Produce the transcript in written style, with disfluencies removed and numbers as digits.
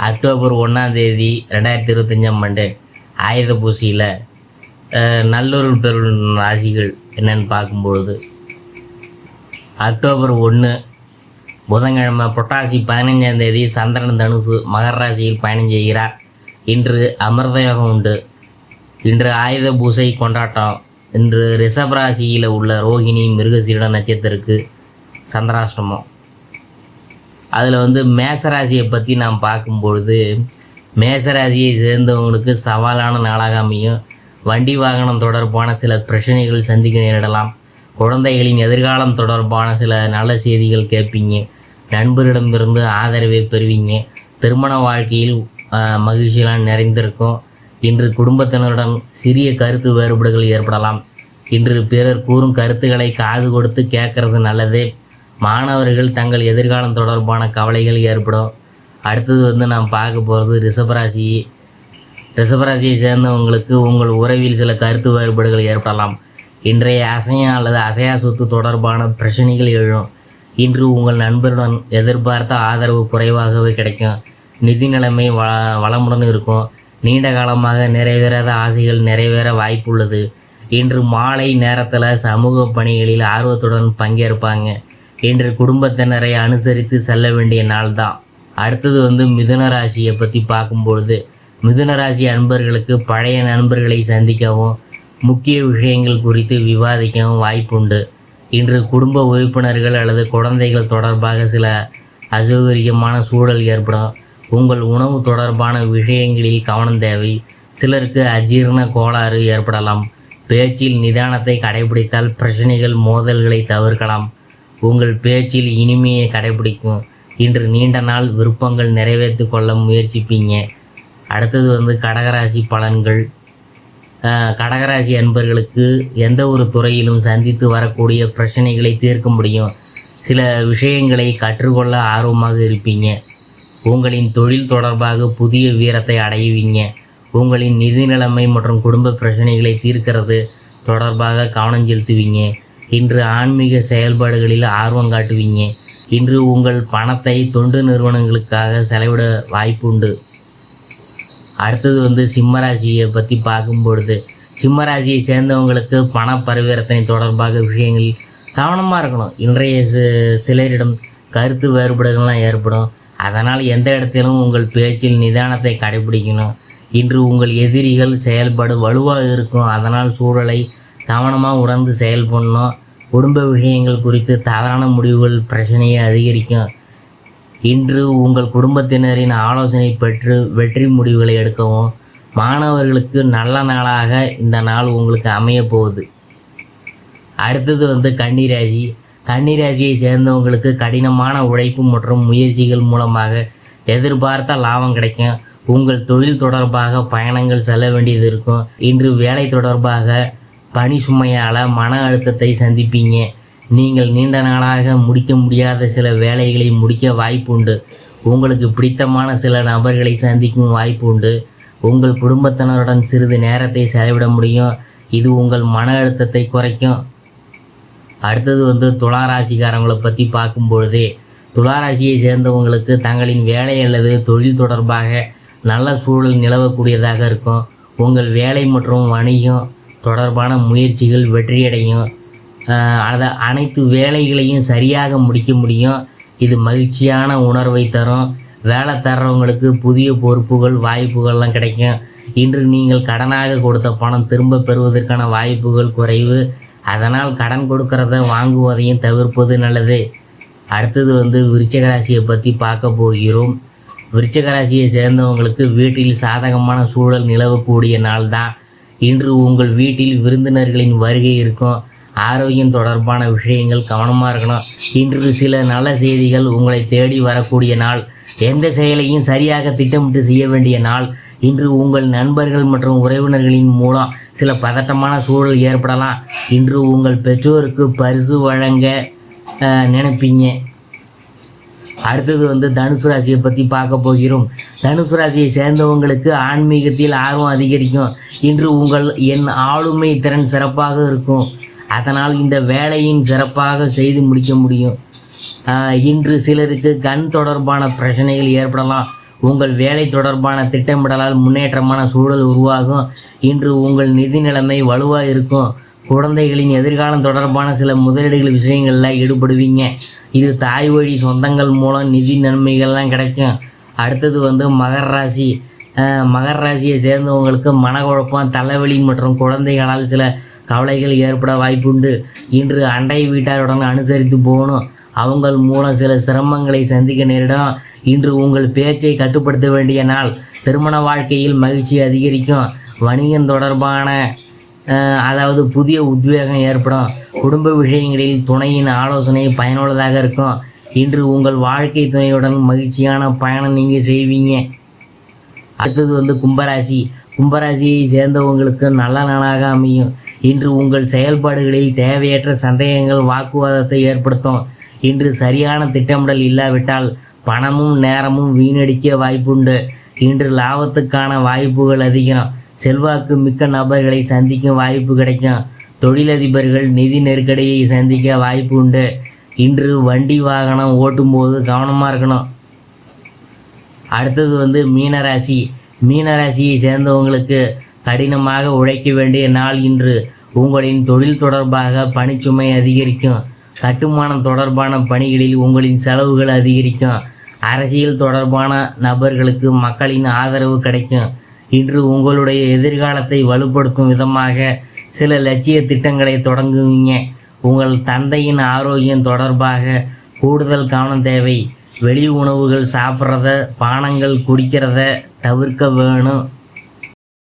October 1 2025 ஆண்டு ஆயுத பூசையில் நல்லொருள் பெறும் ராசிகள் என்னென்னு பார்க்கும்பொழுது, அக்டோபர் 1 புதன்கிழமை புரட்டாசி 15 சந்திரன் தனுசு மகர ராசியில் பயணம் செய்கிறார். இன்று அமிர்த யோகம் உண்டு. இன்று ஆயுத பூசை கொண்டாட்டம். இன்று ரிஷப ராசியில் உள்ள ரோகிணி மிருகசீட நட்சத்திரக்கு சந்திராஷ்டமம். அதில் மேசராசியை பற்றி நாம் பார்க்கும்பொழுது, மேசராசியை சேர்ந்தவங்களுக்கு சவாலான நாளாக அமையும். வண்டி வாகனம் தொடர்பான சில பிரச்சனைகள் சந்திக்க நேரிடலாம். குழந்தைகளின் எதிர்காலம் தொடர்பான சில நல்ல செய்திகள் கேட்பீங்க. நண்பரிடமிருந்து ஆதரவை பெறுவீங்க. திருமண வாழ்க்கையில் மகிழ்ச்சியெல்லாம் நிறைந்திருக்கும். இன்று குடும்பத்தினருடன் சிறிய கருத்து வேறுபாடுகள் ஏற்படலாம். இன்று பிறர் கூறும் கருத்துக்களை காது கொடுத்து கேட்கறது நல்லது. மாணவர்கள் தங்கள் எதிர்காலம் தொடர்பான கவலைகள் ஏற்படும். அடுத்தது நாம் பார்க்க போகிறது ரிஷபராசி. ரிஷபராசியை சேர்ந்தவங்களுக்கு உங்கள் உறவில் சில கருத்து வேறுபாடுகள் ஏற்படலாம். இன்றைய அசையா அல்லது அசையா சொத்து தொடர்பான பிரச்சனைகள் எழும். இன்று உங்கள் நண்பருடன் எதிர்பார்த்த ஆதரவு குறைவாகவே கிடைக்கும். நிதி நிலைமை வளமுடன் இருக்கும். நீண்ட காலமாக நிறைவேறாத ஆசைகள் நிறைவேற வாய்ப்புள்ளது. இன்று மாலை நேரத்தில் சமூக பணிகளில் ஆர்வத்துடன் பங்கேற்பாங்க. இன்று குடும்பத்தினரை அனுசரித்து செல்ல வேண்டிய நாள் தான். அடுத்தது மிதுன ராசியை பற்றி பார்க்கும்பொழுது, மிதுன ராசி அன்பர்களுக்கு பழைய நண்பர்களை சந்திக்கவும் முக்கிய விஷயங்கள் குறித்து விவாதிக்கவும் வாய்ப்புண்டு. இன்று குடும்ப உறுப்பினர்கள் அல்லது குழந்தைகள் தொடர்பாக சில அசௌகரியமான சூழல் ஏற்படும். உங்கள் உணவு தொடர்பான விஷயங்களில் கவனம் தேவை. சிலருக்கு அஜீரண கோளாறு ஏற்படலாம். பேச்சில் நிதானத்தை கடைபிடித்தால் பிரச்சனைகள் மோதல்களை தவிர்க்கலாம். உங்கள் பேச்சில் இனிமையை கடைபிடிக்கும். இன்று நீண்ட நாள் விருப்பங்கள் நிறைவேற்றி கொள்ள முயற்சிப்பீங்க. அடுத்தது கடகராசி பலன்கள். கடகராசி அன்பர்களுக்கு எந்த ஒரு துறையிலும் சந்தித்து வரக்கூடிய பிரச்சனைகளை தீர்க்க முடியும். சில விஷயங்களை கற்றுக்கொள்ள ஆர்வமாக இருப்பீங்க. உங்களின் தொழில் தொடர்பாக புதிய வீரத்தை அடைவீங்க. உங்களின் நிதி நிலைமை மற்றும் குடும்ப பிரச்சனைகளை தீர்க்கிறது தொடர்பாக கவனம் செலுத்துவீங்க. இன்று ஆன்மீக செயல்பாடுகளில் ஆர்வம் காட்டுவீங்க. இன்று உங்கள் பணத்தை தொண்டு நிறுவனங்களுக்காக செலவிட வாய்ப்புண்டு. அடுத்தது சிம்மராசியை பற்றி பார்க்கும்பொழுது, சிம்மராசியை சேர்ந்தவங்களுக்கு பண பரிவர்த்தனை தொடர்பாக விஷயங்களில் கவனமாக இருக்கணும். இன்றைய சிலரிடம் கருத்து வேறுபாடுகள்லாம் ஏற்படும். அதனால் எந்த இடத்திலும் உங்கள் பேச்சில் நிதானத்தை கடைபிடிக்கணும். இன்று உங்கள் எதிரிகள் செயல்பாடு வலுவாக இருக்கும். அதனால் சூழலை கவனமாக உணர்ந்து செயல்படணும். குடும்ப விஷயங்கள் குறித்து தவறான முடிவுகள் பிரச்சனையை அதிகரிக்கும். இன்று உங்கள் குடும்பத்தினரின் ஆலோசனை பெற்று வெற்றி முடிவுகளை எடுக்கவும். மாணவர்களுக்கு நல்ல நாளாக இந்த நாள் உங்களுக்கு அமைய போகுது. அடுத்தது கன்னிராசி. கன்னிராசியை சேர்ந்தவங்களுக்கு கடினமான உழைப்பு மற்றும் முயற்சிகள் மூலமாக எதிர்பார்த்த லாபம் கிடைக்கும். உங்கள் தொழில் தொடர்பாக பயணங்கள் செல்ல வேண்டியது இருக்கும். இன்று வேலை தொடர்பாக பணி சுமையால் மன அழுத்தத்தை சந்திப்பீங்க. நீங்கள் நீண்ட நாளாக முடிக்க முடியாத சில வேலைகளை முடிக்க வாய்ப்பு உண்டு. உங்களுக்கு பிடித்தமான சில நபர்களை சந்திக்கும் வாய்ப்பு உண்டு. உங்கள் குடும்பத்தினருடன் சிறிது நேரத்தை செலவிட முடியும். இது உங்கள் மன அழுத்தத்தை குறைக்கும். அடுத்தது துளாராசிக்காரங்களை பற்றி பார்க்கும்பொழுதே, துளாராசியை சேர்ந்தவங்களுக்கு தங்களின் வேலை அல்லது தொழில் தொடர்பாக நல்ல சூழல் நிலவக்கூடியதாக இருக்கும். உங்கள் வேலை மற்றும் வணிகம் தொடர்பான முயற்சிகள் வெற்றியடையும். அனைத்து வேலைகளையும் சரியாக முடிக்க முடியும். இது மகிழ்ச்சியான உணர்வை தரும். வேலை தர்றவங்களுக்கு புதிய பொறுப்புகள் வாய்ப்புகள்லாம் கிடைக்கும். இன்று நீங்கள் கடனாக கொடுத்த பணம் திரும்ப பெறுவதற்கான வாய்ப்புகள் குறைவு. அதனால் கடன் கொடுக்கறத வாங்குவதையும் தவிர்ப்பது நல்லது. அடுத்தது விருச்சிக ராசியை பற்றி பார்க்க போகிறோம். விருச்சிக ராசியை சேர்ந்தவங்களுக்கு வீட்டில் சாதகமான சூழல் நிலவக்கூடிய நாள் தான். இன்று உங்கள் வீட்டில் விருந்தினர்களின் வருகை இருக்கும். ஆரோக்கியம் தொடர்பான விஷயங்கள் கவனமாக இருக்கணும். இன்று சில நல்ல செய்திகள் உங்களை தேடி வரக்கூடிய நாள். எந்த செயலையும் சரியாக திட்டமிட்டு செய்ய வேண்டிய நாள். இன்று உங்கள் நண்பர்கள் மற்றும் உறவினர்களின் மூலம் சில பதட்டமான சூழல் ஏற்படலாம். இன்று உங்கள் பெற்றோருக்கு பரிசு வழங்க நினைப்பீங்க. அடுத்தது தனுசு ராசியை பற்றி பார்க்க போகிறோம். தனுசு ராசியை சேர்ந்தவங்களுக்கு ஆன்மீகத்தில் ஆர்வம் அதிகரிக்கும். இன்று என் ஆளுமை திறன் சிறப்பாக இருக்கும். அதனால் இந்த வேலையின் சிறப்பாக செய்து முடிக்க முடியும். இன்று சிலருக்கு கண் தொடர்பான பிரச்சனைகள் ஏற்படலாம். உங்கள் வேலை தொடர்பான திட்டமிடலால் முன்னேற்றமான சூழல் உருவாகும். இன்று உங்கள் நிதி நிலைமை வலுவாக இருக்கும். குழந்தைகளின் எதிர்காலம் தொடர்பான சில முதலீடுகள் விஷயங்களில் ஈடுபடுவீங்க. இது தாய் வழி சொந்தங்கள் மூலம் நிதி நன்மைகள்லாம் கிடைக்கும். அடுத்தது மகர ராசி. மகர ராசியை சேர்ந்தவங்களுக்கு மனக்குழப்பம், தலைவலி மற்றும் குழந்தைகளால் சில கவலைகள் ஏற்பட வாய்ப்புண்டு. இன்று அண்டை வீட்டாருடன் அனுசரித்து போகணும். அவங்கள் மூலம் சில சிரமங்களை சந்திக்க நேரிடும். இன்று உங்கள் பேச்சை கட்டுப்படுத்த வேண்டிய நாள். திருமண வாழ்க்கையில் மகிழ்ச்சி அதிகரிக்கும். வணிகம் தொடர்பான புதிய உத்வேகம் ஏற்படும். குடும்ப விஷயங்களில் துணையின் ஆலோசனை பயனுள்ளதாக இருக்கும். இன்று உங்கள் வாழ்க்கை துணையுடன் மகிழ்ச்சியான பயணம் நீங்கள் செய்வீங்க. அடுத்தது கும்பராசி. கும்பராசியை சேர்ந்தவங்களுக்கு நல்ல நாளாக அமையும். இன்று உங்கள் செயல்பாடுகளில் தேவையற்ற சந்தேகங்கள் வாக்குவாதத்தை ஏற்படுத்தும். இன்று சரியான திட்டமிடல் இல்லாவிட்டால் பணமும் நேரமும் வீணடிக்க வாய்ப்புண்டு. இன்று லாபத்துக்கான வாய்ப்புகள் அதிகம். செல்வாக்கு மிக்க நபர்களை சந்திக்கும் வாய்ப்பு கிடைக்கும். தொழிலதிபர்கள் நிதி நெருக்கடியை சந்திக்க வாய்ப்பு உண்டு. இன்று வண்டி வாகனம் ஓட்டும்போது கவனமாக இருக்கணும். அடுத்தது மீனராசி. மீனராசியை சேர்ந்தவங்களுக்கு கடினமாக உழைக்க வேண்டிய நாள் இன்று. உங்களின் தொழில் தொடர்பாக பணிச்சுமை அதிகரிக்கும். கட்டுமானம் தொடர்பான பணிகளில் உங்களின் செலவுகள் அதிகரிக்கும். அரசியல் தொடர்பான நபர்களுக்கு மக்களின் ஆதரவு கிடைக்கும். இன்று உங்களுடைய எதிர்காலத்தை வலுப்படுத்தும் விதமாக சில லட்சிய திட்டங்களை தொடங்குவீங்க. உங்கள் தந்தையின் ஆரோக்கியம் தொடர்பாக கூடுதல் கவனம் தேவை. வெளி உணவுகள் சாப்பிட்றத, பானங்கள் குடிக்கிறத தவிர்க்க வேணும்.